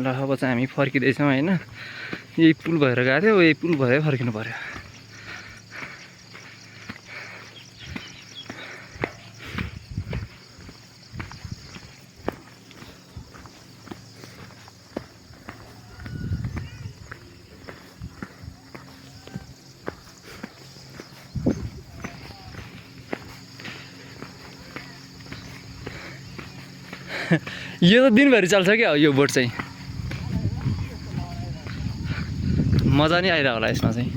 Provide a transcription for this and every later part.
ल अब चाहिँ हामी फर्किँदैछौँ होइन। यही पुल भएर गएको थियो, यही पुल भएर फर्किनु पर्यो। यो त दिनभरि चल्छ क्या यो बोट चाहिँ। मजा नै आइरहेको होला यसमा चाहिँ।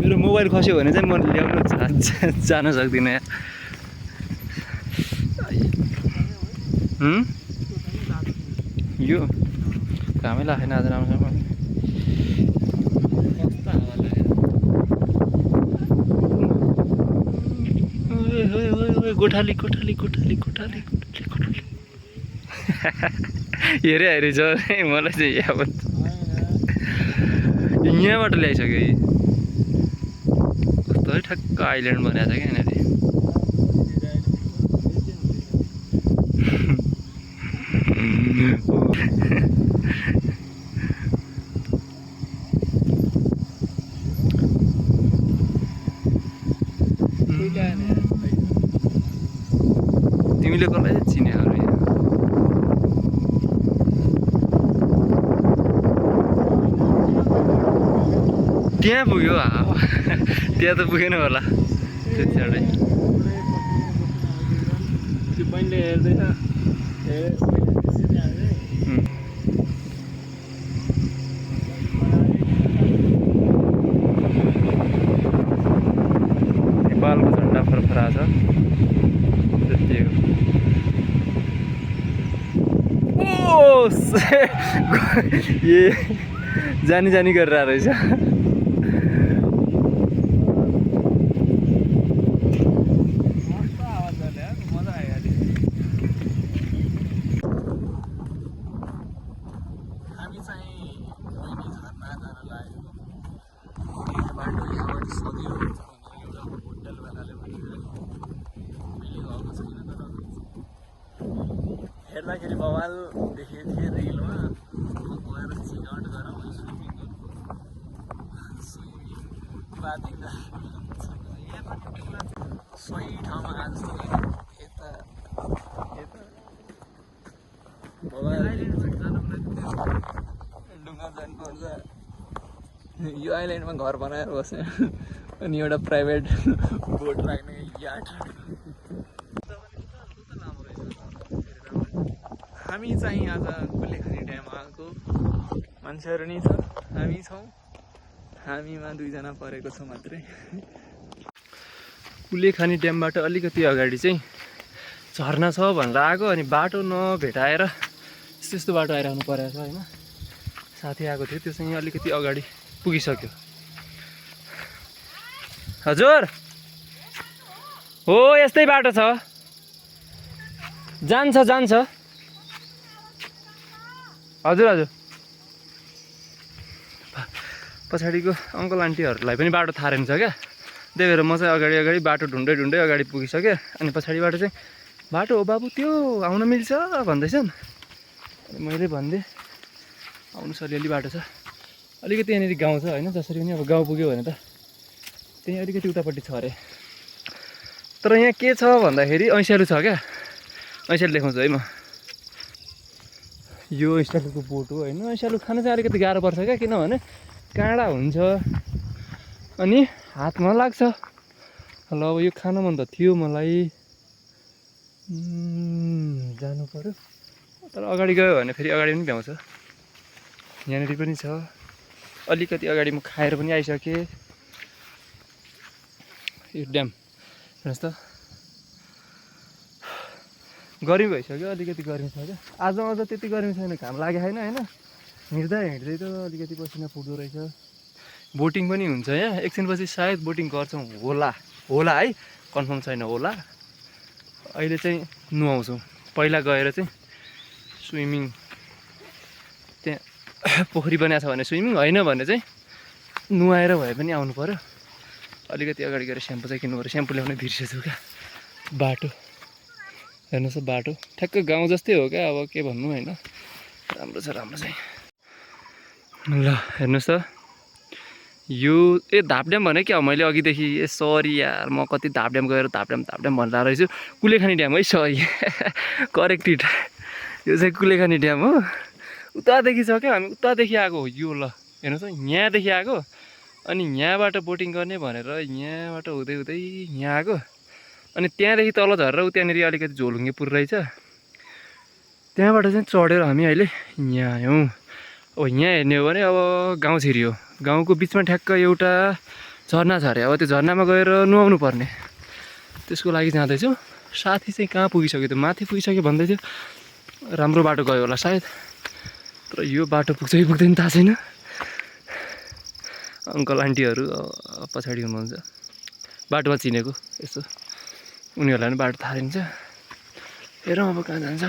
मेरो मोबाइल खस्यो भने चाहिँ म ल्याउनु जान सक्दिनँ यार। यो घामै लागेन आज राम्रोसँग। गोठाली गोठाली गोठाली गोठाली गोठाली हेरे हेरे छ मलाई चाहिँ यहाँबाट ल्याइसक्यो यी कस्तो है ठ्याक्क आइल्यान्ड बनाएको छ क्या यहाँनिर। तिमीले कसलाई चिने अरू त्यहाँ पुग्यो त्यहाँ त पुगेन होला त्यति साह्रै। नेपालको झन्डा फरफरा छ त्यति हो। ए जानी जानी गरेर रहेछ। हेर्दाखेरि बवाल देखेको थिएँ रिलमा गएर सिकाउट गरौँ सही ठाउँमा आएको जस्तो यता यता डुङ्गा जानुपर्छ। यो आइल्यान्डमा घर बनाएर बस्ने अनि एउटा प्राइभेट बोट राख्ने याट। हामी चाहिँ आज कुलेखानी ड्याम आएको मान्छेहरू नि छ, हामी छौँ। हामीमा दुईजना परेको छौँ मात्रै। कुलेखानी ड्यामबाट अलिकति अगाडि चाहिँ झरना छ भनेर आएको, अनि बाटो नभेटाएर यस्तो बाटो आइरहनु परेको छ होइन। साथी आएको थियो, त्यो चाहिँ अलिकति अगाडि पुगिसक्यो। हजुर हो यस्तै बाटो छ, जान्छ जान्छ। हजुर हजुर पछाडिको अङ्कल आन्टीहरूलाई पनि बाटो थाहा रहेछ क्या, त्यही भएर म चाहिँ अगाडि अगाडि बाटो ढुन्डै ढुन्डै अगाडि पुगिसकेँ। अनि पछाडिबाट चाहिँ बाटो हो बाबु त्यो आउन मिल्छ भन्दैछन्। मैले भनिदिएँ आउनु अलिअलि बाटो छ, अलिकति यहाँनिर गाउँ छ होइन। जसरी पनि अब गाउँ पुग्यो भने त त्यहीँ अलिकति उतापट्टि छ अरे। तर यहाँ के छ भन्दाखेरि ऐँस्यालु छ क्या, ऐँस्यालु देखाउँछु है म। यो ऐँस्यालुको बोट हो होइन। ऐँस्यालु खान चाहिँ अलिकति गाह्रो पर्छ क्या, किनभने काँडा हुन्छ अनि हातमा लाग्छ। ल अब यो खान मन त थियो मलाई, जानु पर्यो। तर अगाडि गयो भने फेरि अगाडि पनि भ्याउँछ। यहाँनिर पनि छ अलिकति अगाडि। म खाएर पनि आइसकेँ। यो ड्याम हेर्नुहोस् त, गर्मी भइसक्यो, अलिकति गर्मी छ क्या। आज त्यति गर्मी छैन, घाम लागेको छैन होइन। हिँड्दा हिँड्दै त अलिकति पसिना पुग्दो रहेछ। बोटिङ पनि हुन्छ यहाँ, एकछिनपछि सायद बोटिङ गर्छौँ होला होला है, कन्फर्म छैन होला। अहिले चाहिँ नुहाउँछौँ, पहिला गएर चाहिँ स्विमिङ, त्यहाँ पोखरी बनाएको छ भने स्विमिङ, होइन भने चाहिँ नुहाएर भए पनि आउनु पऱ्यो। अलिकति अगाडि गएर स्याम्पू चाहिँ किन्नु पऱ्यो, स्याम्पू ल्याउनै बिर्सेछु क्या। बाटो हेर्नुहोस् त, बाटो ठ्याक्क गाउँ जस्तै हो क्या, अब के भन्नु होइन। राम्रो छ ल हेर्नुहोस् त यो धापड्याम भने क्या मैले अघिदेखि सरी यार म कति धापड्याम गएर धापड्याम भनिरहेको रहेछु कुलेखानी ड्याम है सरी करेक्टेड यो चाहिँ कुलेखानी ड्याम हो उतादेखि छ क्या हामी उतादेखि आएको हो यो ल हेर्नुहोस् त यहाँदेखि आएको अनि यहाँबाट बोटिङ गर्ने भनेर यहाँबाट हुँदै हुँदै यहाँ आएको अनि त्यहाँदेखि तल झरेर त्यहाँनिर अलिकति झोलुङ्गे रहेछ त्यहाँबाट चाहिँ चढेर हामी अहिले यहाँ आयौँ अब यहाँ हेर्ने हो भने अब गाउँ छिरी हो गाउँको बिचमा ठ्याक्क एउटा झरना छ अरे अब त्यो झरनामा गएर नुहाउनु पर्ने त्यसको लागि जाँदैछु साथी चाहिँ कहाँ पुगिसक्यो त्यो माथि पुगिसक्यो भन्दै थियो राम्रो बाटो गयो होला सायद तर यो बाटो पुग्छ कि पुग्दैन थाहा छैन अङ्कल आन्टीहरू पछाडि हुनुहुन्छ बाटोमा चिनेको यसो उनीहरूलाई पनि बाटो थाहा हुन्छ हेरौँ अब कहाँ जान्छ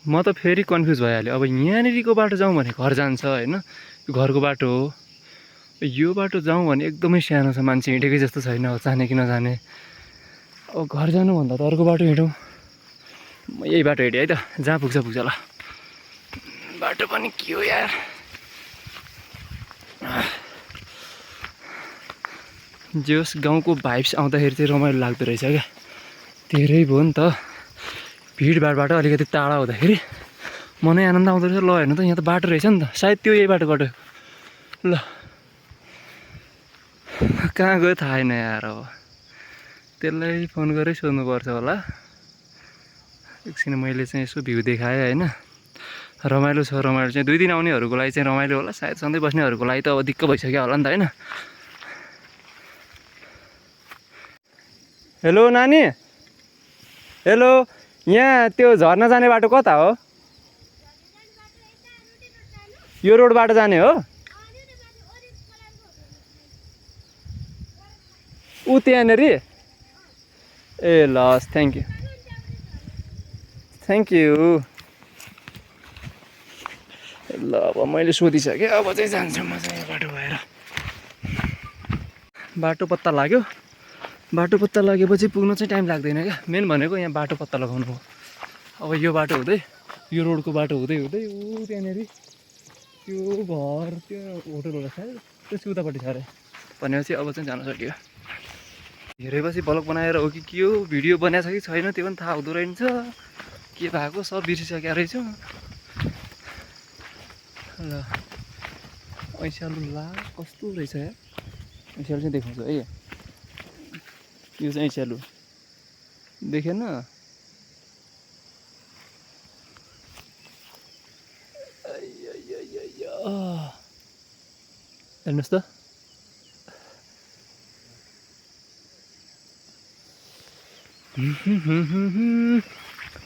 म त फेरि कन्फ्युज भइहाल्यो अब यहाँनिरको बाटो जाउँ भने घर जान्छ होइन यो घरको बाटो हो यो बाटो जाउँ भने एकदमै सानो छ मान्छे हिँडेकै जस्तो छैन जाने कि नजाने अब घर जानुभन्दा त अर्को बाटो हिँडौँ म यही बाटो हिँडेँ है त जहाँ पुग्छ ल बाटो पनि के हो यार जे होस् गाउँको भाइब्स आउँदाखेरि चाहिँ रमाइलो लाग्दो रहेछ क्या धेरै भयो नि त भिडभाडबाट अलिकति टाढा हुँदाखेरि मनै आनन्द आउँदो रहेछ ल हेर्नु त यहाँ त बाटो रहेछ नि त सायद त्यो यही बाटोबाट ल कहाँ गयो थाहा छैन यार अब त्यसलाई फोन गरेर सोध्नुपर्छ होला एकछिन मैले चाहिँ यसो भ्यू देखाएँ होइन रमाइलो छ रमाइलो चाहिँ 2 दिन आउनेहरूको लागि चाहिँ रमाइलो होला सायद सधैँ बस्नेहरूको लागि त अब दिक्क भइसक्यो होला नि त होइन हेलो नानी हेलो यहाँ त्यो झर्ना जाने बाटो कता हो यो रोडबाट जाने हो ऊ त्यहाँनिर ए लस् थ्याङ्क यू ल अब मैले सोधिसकेँ अब चाहिँ जान्छु म चाहिँ यो बाटो भएर बाटो पत्ता लाग्यो बाटो पत्ता लागेपछि पुग्न चाहिँ टाइम लाग्दैन क्या मेन भनेको यहाँ बाटो पत्ता लगाउनु हो अब यो बाटो हुँदै यो रोडको बाटो हुँदै हुँदै ऊ त्यहाँनिर त्यो घर त्यो होटल होला सायद त्यसको उतापट्टि छ अरे भनेपछि अब चाहिँ जान सक्यो हेरेपछि ब्लग बनाएर हो कि के हो भिडियो बनाएको छ कि छैन त्यो पनि थाहा हुँदो रहेछ के भएको सब बिर्सिसकेको रहेछु ल ऐसालु ला कस्तो रहेछ यार ऐसालु चाहिँ देखाउँछु है यो चाहिँ ऐसालु देखेन हेर्नुहोस् त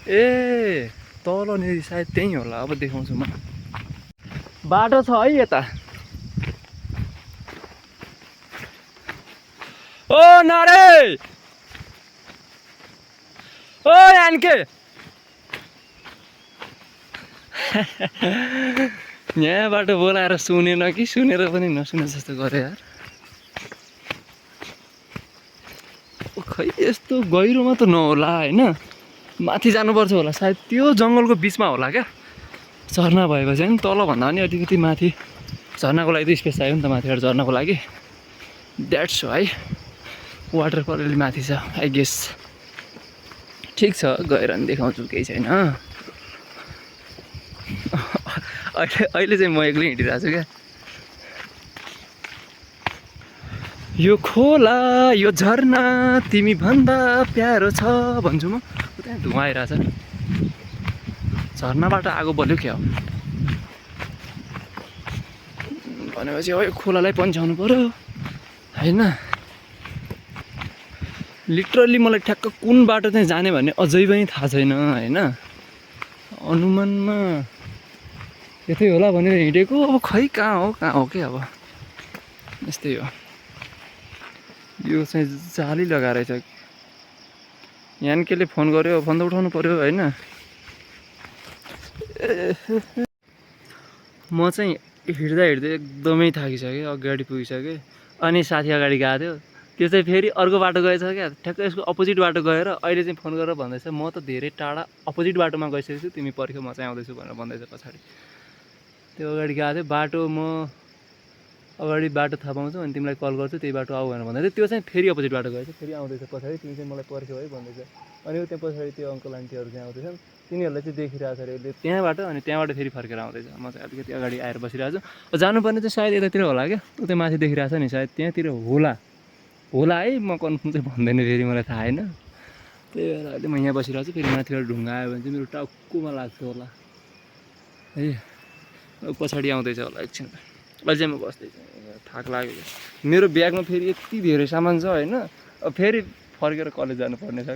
ए तलनिर सायद त्यही होला अब देखाउँछु म बाटो छ है यता ओ नरे ओ यानके यहाँबाट बोलाएर सुनेन कि सुनेर पनि नसुने जस्तो गरे यार खै यस्तो गहिरोमा त नहोला होइन माथि जानुपर्छ होला सायद त्यो जङ्गलको बिचमा होला क्या झर्ना भएपछि होइन तलभन्दा पनि अलिकति माथि झर्नाको लागि त स्पेस चाहियो नि त माथिबाट झर्नको लागि द्याट्स है वाटरफल अलि माथि छ आई गेस ठिक छ गएर नि देखाउँछु केही छैन अहिले चाहिँ म एक्लै हिँडिरहेको छु क्या यो खोला यो झर्ना तिमी भन्दा प्यारो छ भन्छु म त्यहाँ धुवा आइरहेछ झर्नाबाट आगो बल्यो क्या हो भनेपछि अब यो खोलालाई पन्छाउनु पऱ्यो होइन लिटरल्ली मलाई ठ्याक्क कुन बाटो चाहिँ जाने भन्ने अझै पनि थाहा छैन होइन अनुमानमा यतै होला भनेर हिँडेको अब खै कहाँ हो के अब यस्तै हो यो चाहिँ जाली लगाएर रहेछ यानकेले फोन गर्यो फोन त उठाउनु पऱ्यो होइन म चाहिँ हिँड्दा एकदमै थाकिसकेँ अगाडि पुगिसकेँ अनि साथी अगाडि गएको थियो त्यो चाहिँ फेरि अर्को बाटो गएछ क्या ठ्याक्कै यसको अपोजिट बाटो गएर अहिले चाहिँ फोन गरेर भन्दैछ म त धेरै टाढा अपोजिट बाटोमा गइसकेको छु तिमी पर्ख्यौ म चाहिँ आउँदैछु भनेर भन्दैछ पछाडि त्यो अगाडि गएको थियो बाटो म अगाडि बाटो थाहा पाउँछु अनि तिमीलाई कल गर्छु त्यही बाटो आऊ भनेर भन्दै थियो त्यो चाहिँ फेरि अपोजिट बाटो गएछ फेरि आउँदैछ पछाडि तिमी चाहिँ मलाई पर्ख्यौ है भन्दैछ अनि त्यहाँ पछाडि त्यो अङ्कल आन्टीहरू चाहिँ आउँदैछन् तिनीहरूलाई चाहिँ देखिरहेको छ अरे उसले त्यहाँबाट अनि त्यहाँबाट फेरि फर्केर आउँदैछ म चाहिँ अलिकति अगाडि आएर बसिरहेको छु जानुपर्ने चाहिँ सायद यतातिर होला क्या उतै माथि देखिरहेको छ नि सायद त्यहाँतिर होला होला है म कन्फर्म चाहिँ भन्दैन फेरि मलाई थाहा छैन त्यही भएर अहिले म यहाँ बसिरहेको छु फेरि माथिबाट ढुङ्गा आयो भने चाहिँ मेरो टाउकोमा लाग्छ होला है पछाडि आउँदैछ होला एकछिन अहिले चाहिँ म बस्दैछु थाक लाग्यो मेरो ब्यागमा फेरि यति धेरै सामान छ होइन अब फेरि फर्केर कलेज जानुपर्ने छ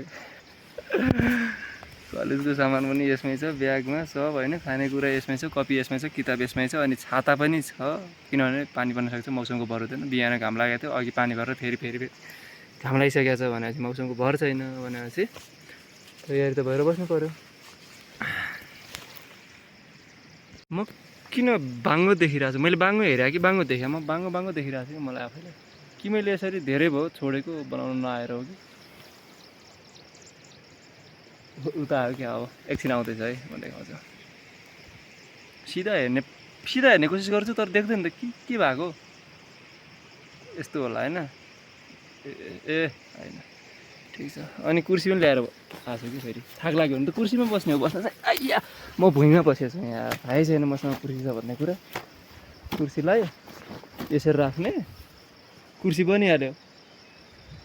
कलेजको सामान पनि यसमै छ ब्यागमा सब होइन खानेकुरा यसमै छ कपी यसमै छ किताब यसमै छ अनि छाता पनि छ किनभने पानी पर्न सक्छ मौसमको भर हुँदैन बिहान घाम लागेको थियो अघि पानी भरेर फेरि घाम लागिसकेको छ भनेपछि मौसमको भर छैन भनेपछि तयारी त भएर बस्नु पऱ्यो म किन बाङ्गो देखिरहेको छु मैले बाङ्गो हेरेँ कि बाङ्गो देखेँ म बाङ्गो देखिरहेको छु कि मलाई आफैलाई कि मैले यसरी धेरै भयो छोडेको बनाउनु नआएर हो कि उता आयो क्या अब एकछिन आउँदैछ है म देखाउँछु सिधा हेर्ने कोसिस गर्छु तर देख्दैन त के भएको यस्तो होला होइन ए होइन ठिक छ अनि कुर्सी पनि ल्याएर आएको छु कि फेरि थाक लाग्यो भने त कुर्सीमा बस्ने हो बस्न चाहिँ आइया म भुइँमा बसेको छु यहाँ थाहै छैन मसँग कुर्सी छ भन्ने कुरा कुर्सीलाई यसरी राख्ने कुर्सी बनिहाल्यो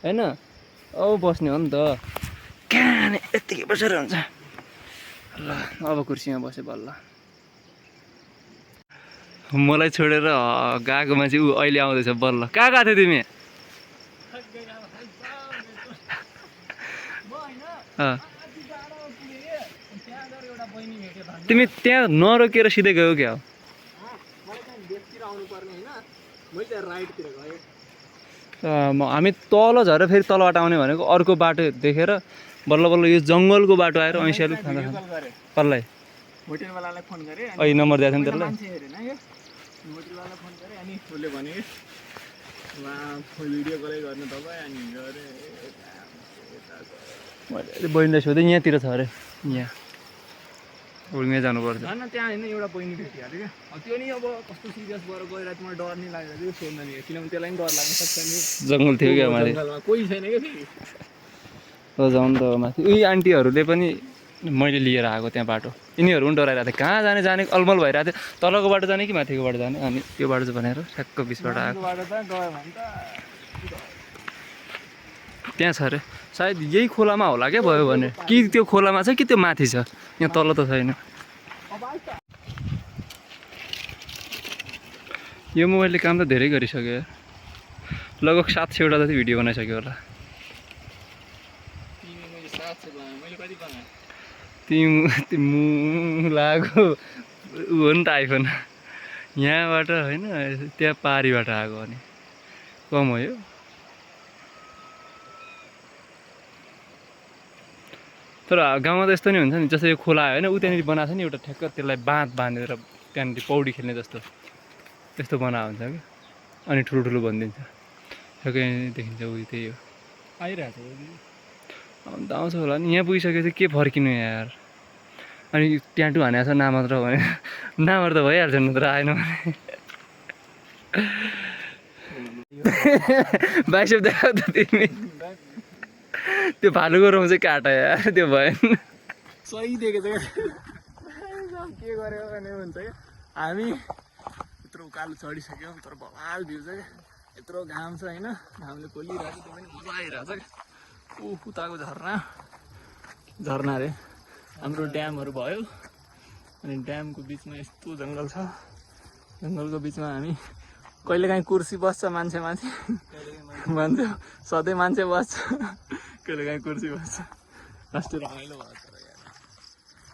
होइन अब बस्ने हो नि त कहाँ यत्तिकै बसेर हुन्छ ल अब कुर्सीमा बसेँ बल्ल मलाई छोडेर गएको मान्छे ऊ अहिले आउँदैछ बल्ल कहाँ गएको थियो तिमी तिमी त्यहाँ नरोकेर सिधै गयौ क्या हामी तल झरेर फेरि तलबाट आउने भनेको अर्को बाटो देखेर बल्ल बल्ल यो जङ्गलको बाटो आएर ऐँसियालु खाँदा कसलाई होटेलवालालाई फोन गरेँ अहिले नम्बर दिएको थियो नि त्यसलाई होटेलवालालाई फोन गरेँ अनि उसले भने भिडियो कलै गर्नु तपाईँ अनि मैले बहिनीलाई सोधेँ यहाँतिर छ अरे यहाँ उल्मिया जानुपर्छ होइन त्यहाँ होइन एउटा बहिनी भेटिहाल्यो क्या त्यो नि अब कस्तो सिरियस भएर गइरहेको मलाई डर नि लागेर त्यो सोध्न नि किनभने त्यसलाई पनि डर लाग्न सक्छ नि जङ्गल थियो क्या माथि कोही छैन क्या फेरि जाउँ त माथि उही आन्टीहरूले पनि मैले लिएर आएको त्यहाँ बाटो यिनीहरू पनि डराइरहेको थियो कहाँ जाने अलमल भइरहेको थियो तलको बाटो जाने कि माथिको बाटो जाने अनि त्यो बाटो चाहिँ भनेर ठ्याक्क बिचबाट आएको त्यहाँ छ अरे सायद यही खोलामा होला क्या भयो भने कि त्यो खोलामा छ कि त्यो माथि छ यहाँ तल त छैन यो मोबाइलले काम त धेरै गरिसक्यो लगभग 700 जति भिडियो बनाइसक्यो होला तिमी लागो ऊ हो नि त आइफोन यहाँबाट होइन त्यहाँ पारीबाट आएको अनि कम हो यो तर गाउँमा त यस्तो नि हुन्छ नि जस्तै यो खोला होइन उ त्यहाँनिर बनाएको छ नि एउटा ठ्याक्क त्यसलाई बाँधेर त्यहाँनिर पौडी खेल्ने जस्तो त्यस्तो बनाएको हुन्छ कि अनि ठुलो भनिदिन्छ ठ्याक्कै देखिन्छ उयो त्यही हो आइरहेको छ अन्त आउँछ होला नि यहाँ पुगिसकेपछि के फर्किनु यार अनि ट्याटु हानेको छ नामात्र भने नामार त भइहाल्छ नत्र आएन भने बाइसेप देखाउ त तिमी त्यो भालुको रौँ चाहिँ काटा यार त्यो भएन सही दिएको छ के गर्यो भने हुन्छ क्या हामी यत्रो उकालो चढिसक्यौँ तर बवाल भ्यू छ क्या यत्रो घाम छ होइन घामले खोलिरहेको छ त्यो पनि मजा आइरहेको छ क्या उताको झर्ना अरे हाम्रो ड्यामहरू भयो अनि ड्यामको बिचमा यस्तो जङ्गल छ जङ्गलको बिचमा हामी कहिलेकाहीँ कुर्सी बस्छ मान्छे माथि सधैँ मान्छे बस्छ कहिलेकाहीँ कुर्सी बस्छ कस्तो रमाइलो भएको छ यार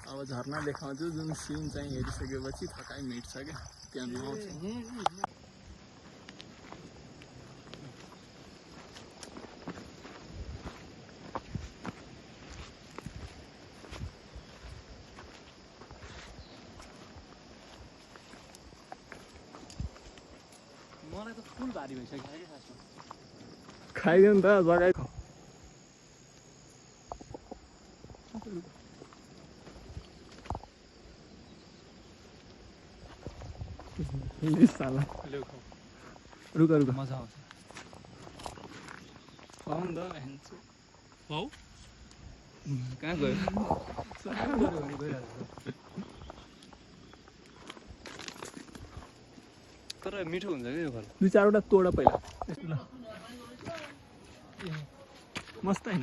अब झर्ना देखाउँछु जुन सिन चाहिँ हेरिसकेपछि थकाइ मेट्छ क्या त्यहाँ नुहाउँछु मलाई त फुल भारी भइसक्यो खाइदियो नि त जग्गा साला रुका रुका मजा आउँछ कहाँ गयो तर मिठो हुन्छ क्या यो फल 2-4वटा तोड पहिला मस्त हैन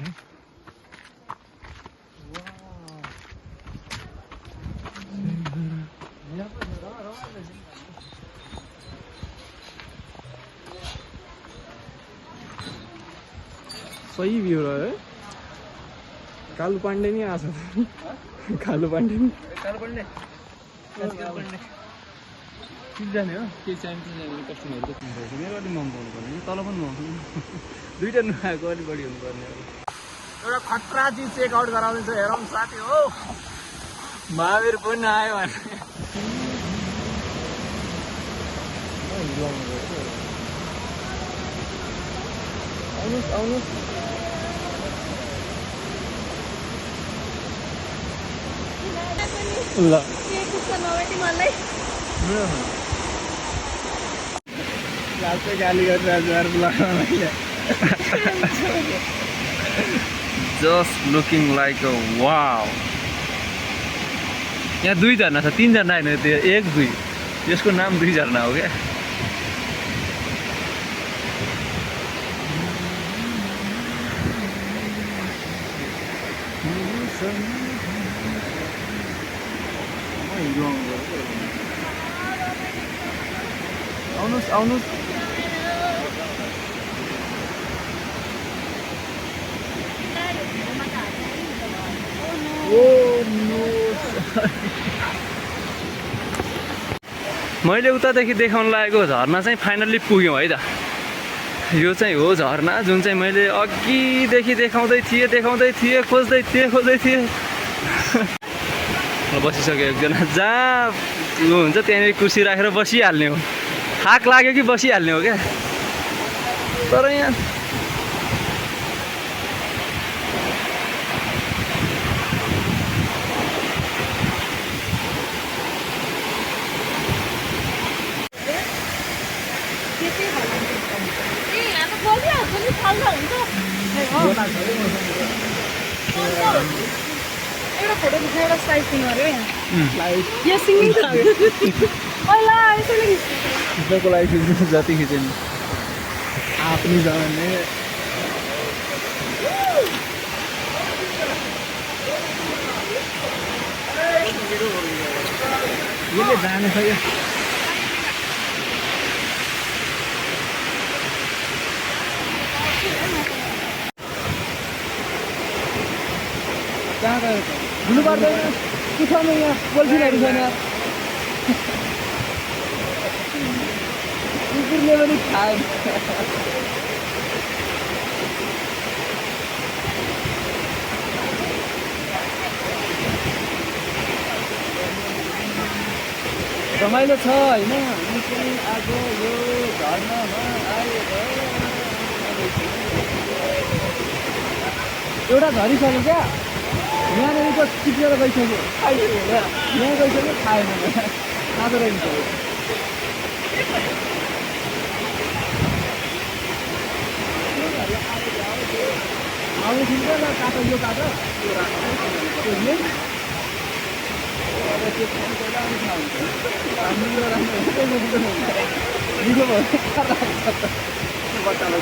सही भ्यू रह्यो है कालु पाण्डे नि आछ कालु पाण्डे नि जाने हो के चाहिन्छ कस्टमरहरू त चिन्छ मेरो अलिक महँगो हुनुपर्ने तल पनि महँगो दुईवटा नुहाएको अलिक बढी हुनुपर्ने अब एउटा खतरा चिज चेकआउट गराउँदैछ हेरौँ साथी हो महावीर पनि आयो भने आउनुहोस् आउनुहोस् ल लास्टै गाली गरिरहेको just looking like a wow यहाँ 2 झरना छ 3 झरना होइन त्यो 1 2 यसको नाम 2 झरना हो क्या आउनुहोस् आउनुहोस् मैले उतादेखि देखाउन लागेको झरना चाहिँ फाइनल्ली पुग्यौँ है त यो चाहिँ हो झरना जुन चाहिँ मैले अघिदेखि देखाउँदै थिएँ खोज्दै थिएँ बसिसक्यो एकजना जहाँ ऊ हुन्छ त्यहाँनिर कुर्सी राखेर बसिहाल्ने हो थाक लाग्यो कि बसिहाल्ने हो क्या तर यहाँ एउटा फोटो खिच्न एउटा साइज दिनु अरे यहाँ सिङ्गिङ लाग्यो पहिला यसैले खिच्नको लागि खिच्नु जति खिच्यो नि आफ्नै जमाने यसले जाने छ क्या कहाँ गयो हुनु पर्दैन के छ यहाँ पोलिथिनहरू छैन कुकुरले पनि खाएन रमाइलो छ होइन आज यो झर्नामा एउटा झरिसक्यो क्या यहाँनिर टिपेर गइसक्यो खाइसक्यो यहाँ गइसक्यो खाएन खाँदो रहेछ आउने ठिक न काटो यो काटो मिठो भयो बच्चालाई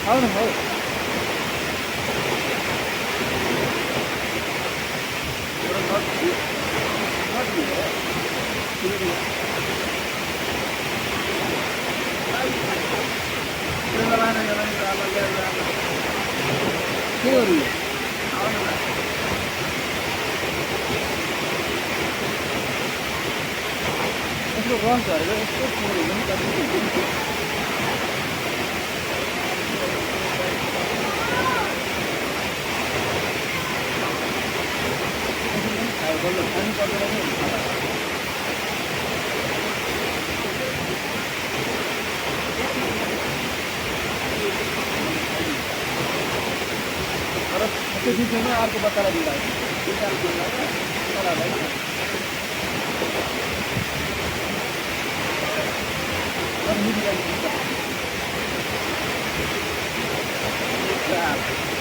आउनु हौ के गर्नु यसको रस झरेर यस्तो फोहोर हुन्छ नि त्यो बिचमा अर्को बच्चालाई दिँदा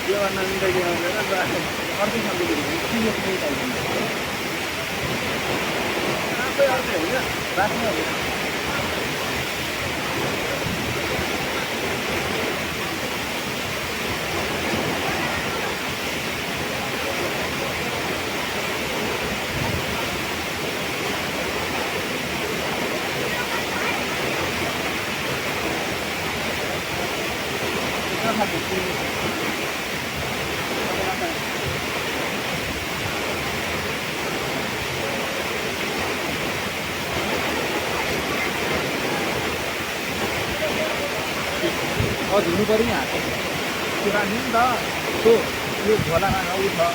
त्यो गर्न मिल्दैन अर्कै खालको अर्कै होइन राख्नु धुनु पऱ्यो नि हात त्यो राख्नु नि त त्यो यो झोलामा उ छ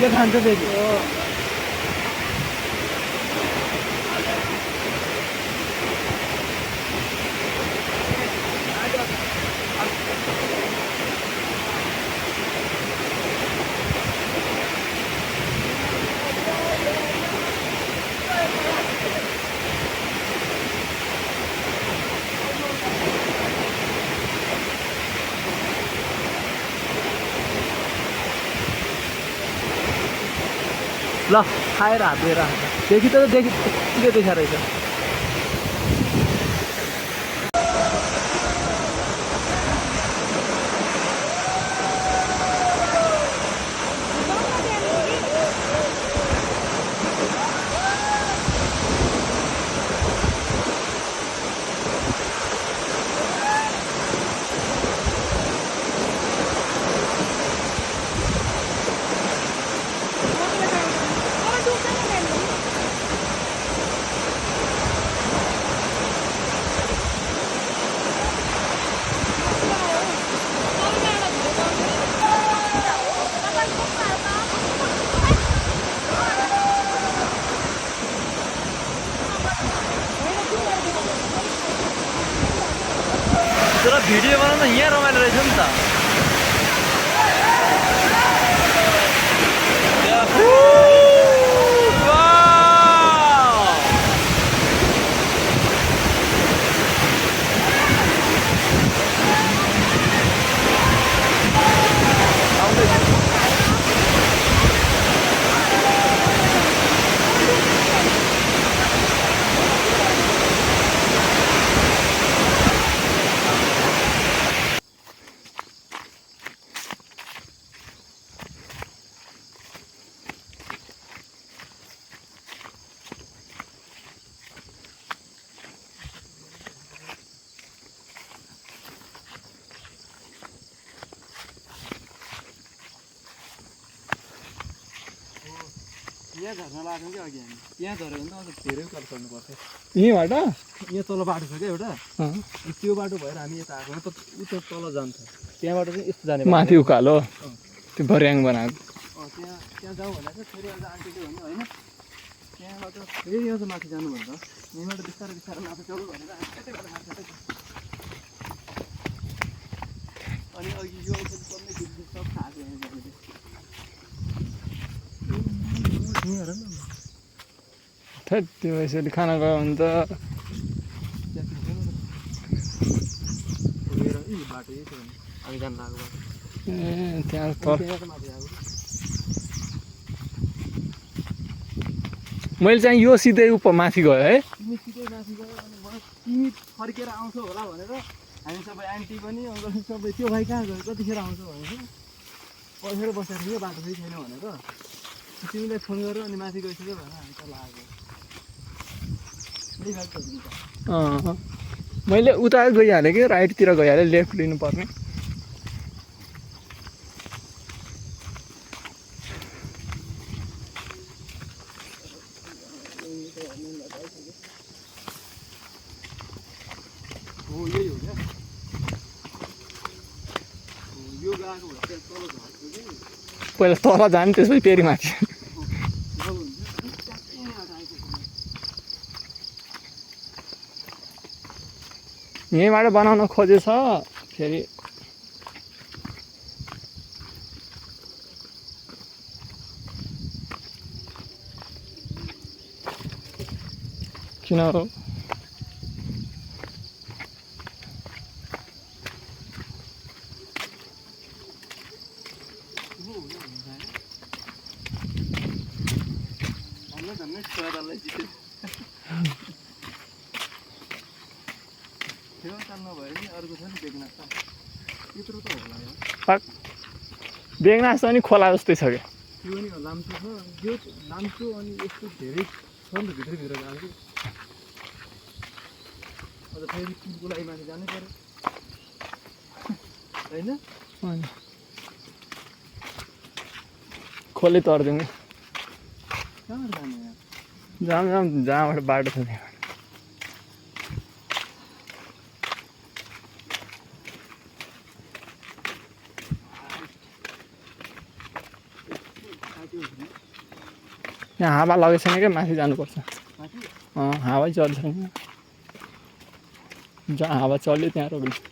यो खान्छ फेरि ल खाएर हात लिएर देखि त के देखा रहेछ तर भिडियो बनाउन यहाँ रमाइलो रहेछ नि त यहाँ झर्न लाग्यो कि अघि हामी त्यहाँ झऱ्यो भने त अझ धेरै उकालो चढ्नु पर्थ्यो यहीँबाट यहाँ तल बाटो छ क्या एउटा त्यो बाटो भएर हामी यता आएको त उता तल जान्छ त्यहाँबाट चाहिँ यस्तो जाने माथि उकालो त्यो भर्याङ बनाएको त्यहाँ त्यहाँ जाउँ भनेर चाहिँ फेरि अझ आन्टीले भन्यो होइन त्यहाँबाट फेरि अझ माथि जानु भन्छ यहीँबाट बिस्तारै बिस्तारै माथि चलु भनेर अनि अघि यो सब थाहा छ थैट त्यो यसरी खाना गयो भने त बाटो यही छ हामी जानु लाग्यो ए त्यहाँ तल मैले चाहिँ यो सिधै माथि गयो है तिमी सिधै माथि गयो अनि तिमी फर्केर आउँछौ होला भनेर हामी सबै आन्टी पनि अङ्कल सबै त्यो भाइ कहाँ गयो कतिखेर आउँछौ भनेर पर्खेर बसेर थियो बाटो फेरि छैन भनेर तिमीलाई फोन गरेर अनि माथि गइसक्यो भनेर हामी तल आएको मैले उता गइहालेँ कि राइटतिर गइहालेँ लेफ्ट लिनुपर्ने पहिला तल जाने त्यसपछि फेरि माथि यहीँबाट बनाउन खोजेछ फेरि किन हो बेगनास पनि खोला जस्तै छ क्या त्यो पनि लाम्चो छ यो लाम्चो अनि यस्तो धेरै छ नि त भित्र गएको कि अझ फेरि पुलको लागि माथि जानै पर्यो होइन खोले तर्दिउँ कि कहाँबाट जाने यहाँ जाम जहाँबाट बाटो छ त्यहाँ यहाँ हावा लगेको छैन क्या माथि जानुपर्छ हावै चल्छ जहाँ हावा चल्यो त्यहाँ रोक्नु